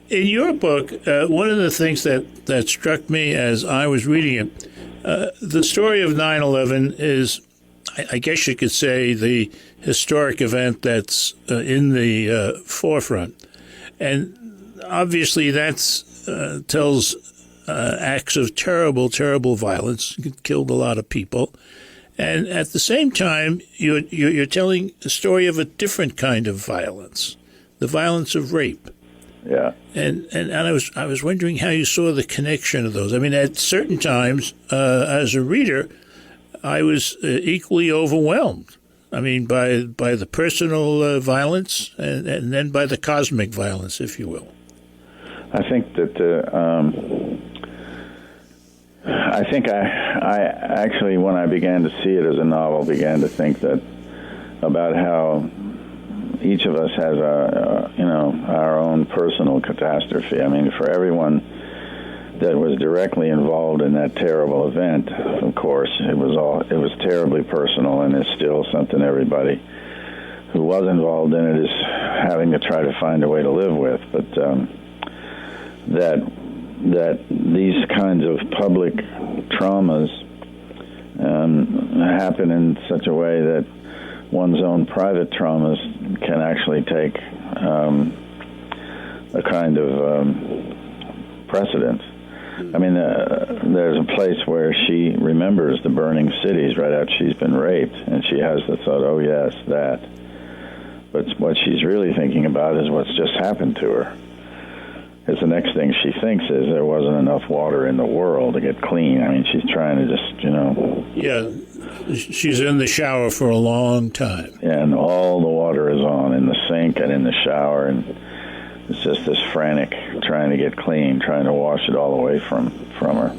In your book, one of the things that struck me as I was reading it, the story of 9/11 is, I guess you could say, the historic event that's in the forefront. And obviously that's tells acts of terrible, terrible violence. It killed a lot of people. And at the same time, you're telling the story of a different kind of violence, the violence of rape. Yeah. And I was wondering how you saw the connection of those. I mean, at certain times, as a reader, I was equally overwhelmed. I mean, by the personal violence and then by the cosmic violence, if you will. I think that I actually, when I began to see it as a novel, began to think that about how each of us has our own personal catastrophe. I mean, for everyone that was directly involved in that terrible event, of course, it was terribly personal, and it's still something everybody who was involved in it is having to try to find a way to live with. But that these kinds of public traumas happen in such a way that one's own private traumas can actually take a kind of precedence. I mean, there's a place where she remembers the burning cities right after she's been raped, and she has the thought, oh, yes, that. But what she's really thinking about is what's just happened to her. Because the next thing she thinks is there wasn't enough water in the world to get clean. I mean, she's trying to just, Yeah, she's in the shower for a long time. And all the water is on in the sink and in the shower, and it's just this frantic trying to get clean, trying to wash it all away from her.